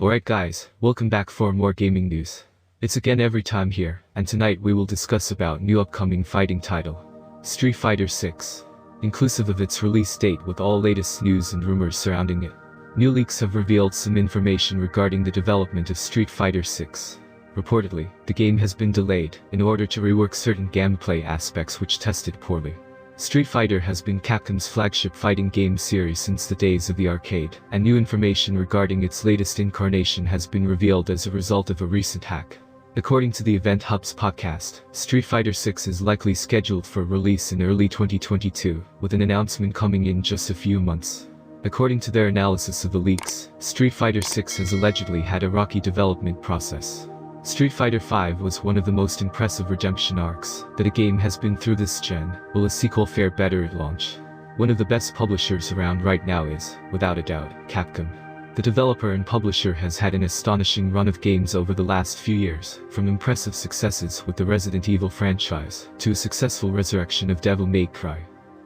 Alright guys, welcome back for more gaming news. It's again every time here, and tonight we will discuss about new upcoming fighting title, Street Fighter 6, inclusive of its release date with all latest news and rumors surrounding it. New leaks have revealed some information regarding the development of Street Fighter 6. Reportedly, the game has been delayed in order to rework certain gameplay aspects which tested poorly. Street Fighter has been Capcom's flagship fighting game series since the days of the arcade, and new information regarding its latest incarnation has been revealed as a result of a recent hack. According to the Event Hub's podcast, Street Fighter 6 is likely scheduled for release in early 2022, with an announcement coming in just a few months. According to their analysis of the leaks, Street Fighter 6 has allegedly had a rocky development process. Street Fighter V was one of the most impressive redemption arcs that a game has been through this gen. Will a sequel fare better at launch? One of the best publishers around right now is, without a doubt, Capcom. The developer and publisher has had an astonishing run of games over the last few years, from impressive successes with the Resident Evil franchise, to a successful resurrection of Devil May Cry.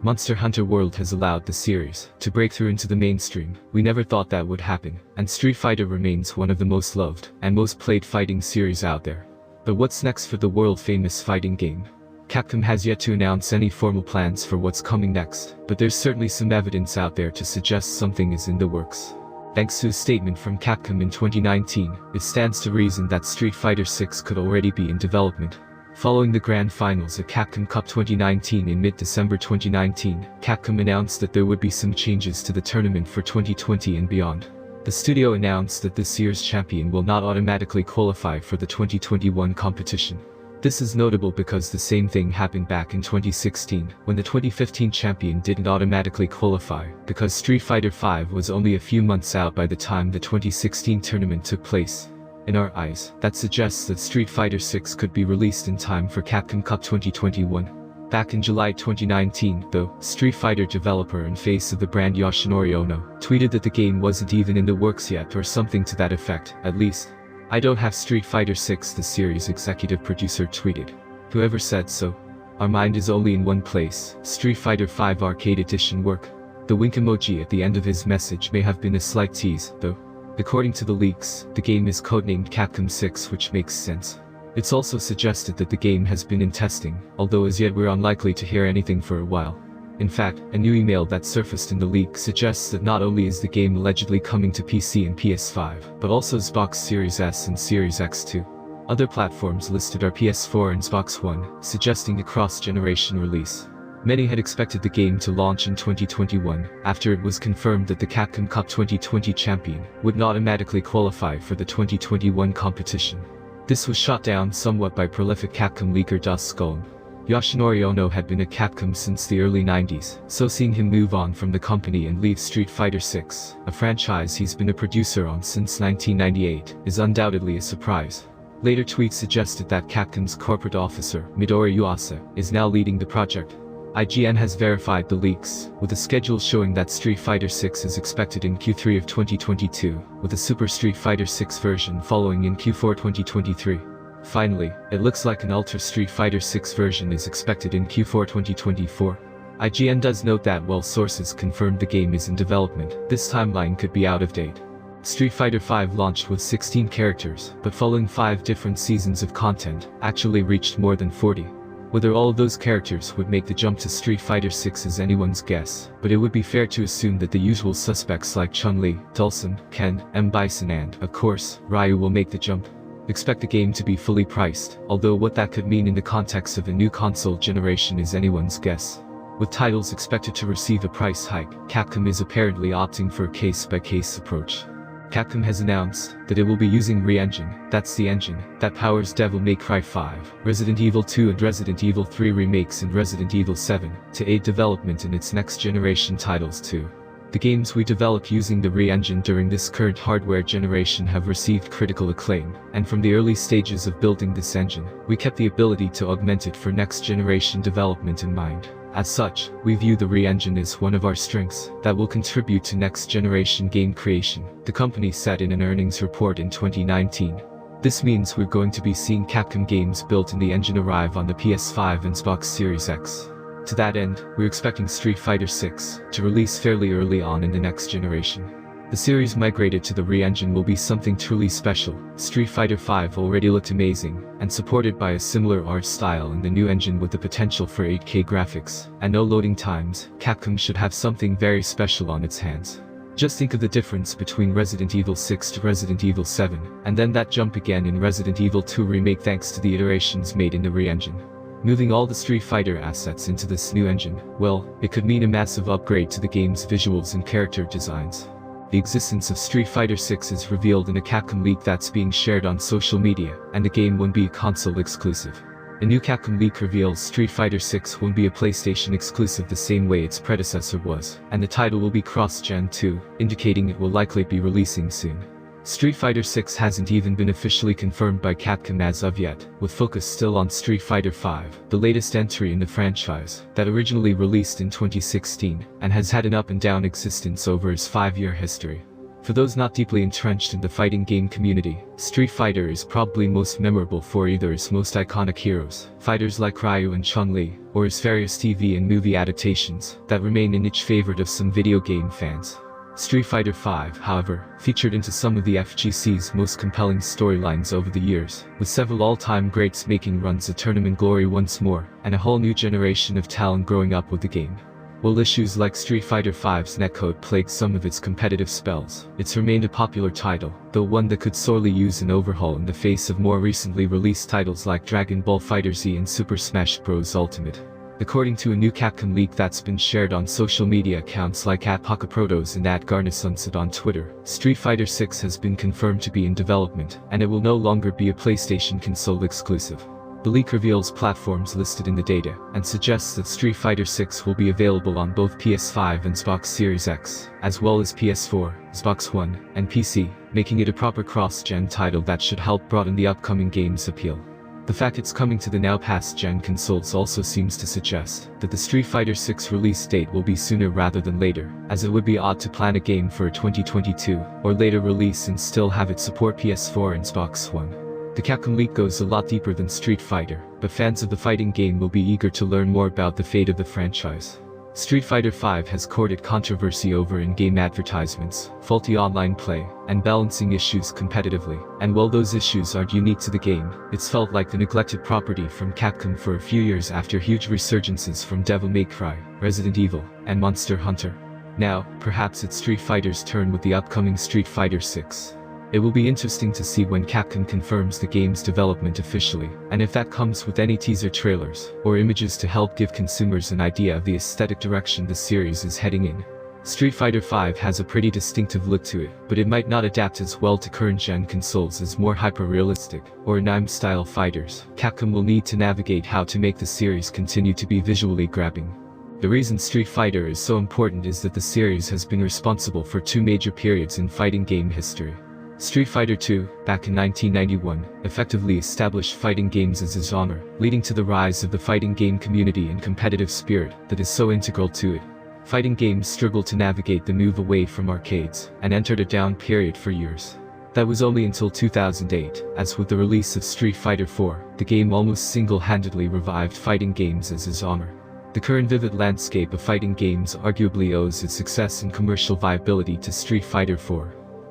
Monster Hunter World has allowed the series to break through into the mainstream. We never thought that would happen, and Street Fighter remains one of the most loved and most played fighting series out there. But what's next for the world-famous fighting game? Capcom has yet to announce any formal plans for what's coming next, but there's certainly some evidence out there to suggest something is in the works. Thanks to a statement from Capcom in 2019, it stands to reason that Street Fighter 6 could already be in development. Following the grand finals at Capcom Cup 2019 in mid-December 2019, Capcom announced that there would be some changes to the tournament for 2020 and beyond. The studio announced that this year's champion will not automatically qualify for the 2021 competition. This is notable because the same thing happened back in 2016, when the 2015 champion didn't automatically qualify, because Street Fighter V was only a few months out by the time the 2016 tournament took place. In our eyes, that suggests that Street Fighter 6 could be released in time for Capcom Cup 2021. Back in July 2019, though, Street Fighter developer and face of the brand Yoshinori Ono tweeted that the game wasn't even in the works yet or something to that effect, at least. "I don't have Street Fighter 6, the series executive producer tweeted. "Whoever said so? Our mind is only in one place, Street Fighter V Arcade Edition work." The wink emoji at the end of his message may have been a slight tease, though. According to the leaks, the game is codenamed Capcom 6, which makes sense. It's also suggested that the game has been in testing, although as yet we're unlikely to hear anything for a while. In fact, a new email that surfaced in the leak suggests that not only is the game allegedly coming to PC and PS5, but also Xbox Series S and Series X too. Other platforms listed are PS4 and Xbox One, suggesting a cross-generation release. Many had expected the game to launch in 2021, after it was confirmed that the Capcom Cup 2020 champion would not automatically qualify for the 2021 competition. This was shot down somewhat by prolific Capcom leaker Das Skull. Yoshinori Ono had been at Capcom since the early 90s, so seeing him move on from the company and leave Street Fighter 6, a franchise he's been a producer on since 1998, is undoubtedly a surprise. Later tweets suggested that Capcom's corporate officer, Midori Yuasa, is now leading the project. IGN has verified the leaks, with a schedule showing that Street Fighter 6 is expected in Q3 of 2022, with a Super Street Fighter 6 version following in Q4 2023. Finally, it looks like an Ultra Street Fighter 6 version is expected in Q4 2024. IGN does note that while sources confirmed the game is in development, this timeline could be out of date. Street Fighter V launched with 16 characters, but following 5 different seasons of content, actually reached more than 40. Whether all of those characters would make the jump to Street Fighter 6 is anyone's guess, but it would be fair to assume that the usual suspects like Chun-Li, Dhalsim, Ken, M. Bison and, of course, Ryu will make the jump. Expect the game to be fully priced, although what that could mean in the context of a new console generation is anyone's guess. With titles expected to receive a price hike, Capcom is apparently opting for a case-by-case approach. Capcom has announced that it will be using Re-Engine, that's the engine that powers Devil May Cry 5, Resident Evil 2 and Resident Evil 3 remakes and Resident Evil 7, to aid development in its next-generation titles too. The games we develop using the Re-Engine during this current hardware generation have received critical acclaim, and from the early stages of building this engine, we kept the ability to augment it for next-generation development in mind. As such, we view the Re-Engine as one of our strengths that will contribute to next-generation game creation, the company said in an earnings report in 2019. This means we're going to be seeing Capcom games built in the engine arrive on the PS5 and Xbox Series X. To that end, we're expecting Street Fighter 6 to release fairly early on in the next generation. The series migrated to the re-engine will be something truly special. Street Fighter V already looked amazing, and supported by a similar art style in the new engine with the potential for 8K graphics, and no loading times, Capcom should have something very special on its hands. Just think of the difference between Resident Evil 6 to Resident Evil 7, and then that jump again in Resident Evil 2 Remake thanks to the iterations made in the re-engine. Moving all the Street Fighter assets into this new engine, well, it could mean a massive upgrade to the game's visuals and character designs. The existence of Street Fighter 6 is revealed in a Capcom leak that's being shared on social media, and the game won't be a console exclusive. A new Capcom leak reveals Street Fighter 6 won't be a PlayStation exclusive the same way its predecessor was, and the title will be cross-gen too, indicating it will likely be releasing soon. Street Fighter 6 hasn't even been officially confirmed by Capcom as of yet, with focus still on Street Fighter V, the latest entry in the franchise, that originally released in 2016, and has had an up-and-down existence over its 5-year history. For those not deeply entrenched in the fighting game community, Street Fighter is probably most memorable for either its most iconic heroes, fighters like Ryu and Chun-Li, or its various TV and movie adaptations, that remain a niche favorite of some video game fans. Street Fighter V, however, featured into some of the FGC's most compelling storylines over the years, with several all-time greats making runs at tournament glory once more, and a whole new generation of talent growing up with the game. While issues like Street Fighter V's netcode plagued some of its competitive spells, it's remained a popular title, though one that could sorely use an overhaul in the face of more recently released titles like Dragon Ball FighterZ and Super Smash Bros. Ultimate. According to a new Capcom leak that's been shared on social media accounts like @PakaProtos and @GarnaSunset on Twitter, Street Fighter 6 has been confirmed to be in development, and it will no longer be a PlayStation console exclusive. The leak reveals platforms listed in the data, and suggests that Street Fighter 6 will be available on both PS5 and Xbox Series X, as well as PS4, Xbox One, and PC, making it a proper cross-gen title that should help broaden the upcoming game's appeal. The fact it's coming to the now past-gen consoles also seems to suggest that the Street Fighter 6 release date will be sooner rather than later, as it would be odd to plan a game for a 2022 or later release and still have it support PS4 and Xbox One. The Capcom leak goes a lot deeper than Street Fighter, but fans of the fighting game will be eager to learn more about the fate of the franchise. Street Fighter V has courted controversy over in-game advertisements, faulty online play, and balancing issues competitively, and while those issues aren't unique to the game, it's felt like the neglected property from Capcom for a few years after huge resurgences from Devil May Cry, Resident Evil, and Monster Hunter. Now, perhaps it's Street Fighter's turn with the upcoming Street Fighter 6. It will be interesting to see when Capcom confirms the game's development officially, and if that comes with any teaser trailers, or images to help give consumers an idea of the aesthetic direction the series is heading in. Street Fighter V has a pretty distinctive look to it, but it might not adapt as well to current-gen consoles as more hyper-realistic, or anime-style fighters. Capcom will need to navigate how to make the series continue to be visually grabbing. The reason Street Fighter is so important is that the series has been responsible for 2 major periods in fighting game history. Street Fighter II, back in 1991, effectively established fighting games as a genre, leading to the rise of the fighting game community and competitive spirit that is so integral to it. Fighting games struggled to navigate the move away from arcades, and entered a down period for years. That was only until 2008, as with the release of Street Fighter IV, the game almost single-handedly revived fighting games as a genre. The current vivid landscape of fighting games arguably owes its success and commercial viability to Street Fighter IV.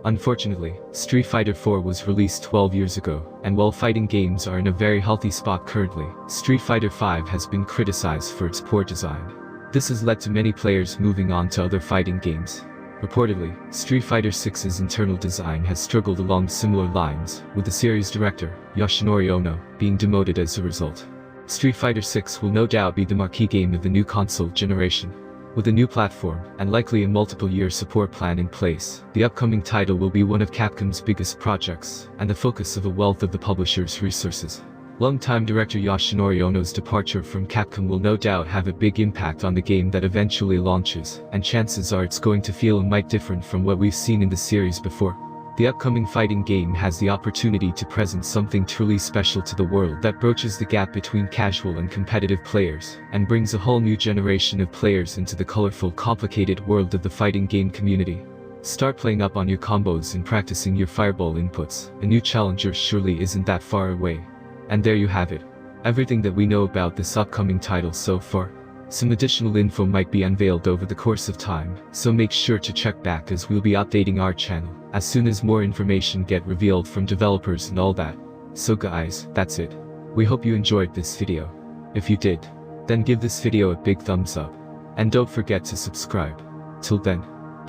Unfortunately, Street Fighter IV was released 12 years ago, and while fighting games are in a very healthy spot currently, Street Fighter V has been criticized for its poor design. This has led to many players moving on to other fighting games. Reportedly, Street Fighter VI's internal design has struggled along similar lines, with the series director, Yoshinori Ono, being demoted as a result. Street Fighter VI will no doubt be the marquee game of the new console generation. With a new platform, and likely a multiple-year support plan in place, the upcoming title will be one of Capcom's biggest projects, and the focus of a wealth of the publisher's resources. Longtime director Yoshinori Ono's departure from Capcom will no doubt have a big impact on the game that eventually launches, and chances are it's going to feel a mite different from what we've seen in the series before. The upcoming fighting game has the opportunity to present something truly special to the world that broaches the gap between casual and competitive players, and brings a whole new generation of players into the colorful, complicated world of the fighting game community. Start playing up on your combos and practicing your fireball inputs. A new challenger surely isn't that far away. And there you have it. Everything that we know about this upcoming title so far. Some additional info might be unveiled over the course of time, so make sure to check back as we'll be updating our channel as soon as more information get revealed from developers and all that. So guys, that's it. We hope you enjoyed this video. If you did, then give this video a big thumbs up. And don't forget to subscribe. Till then.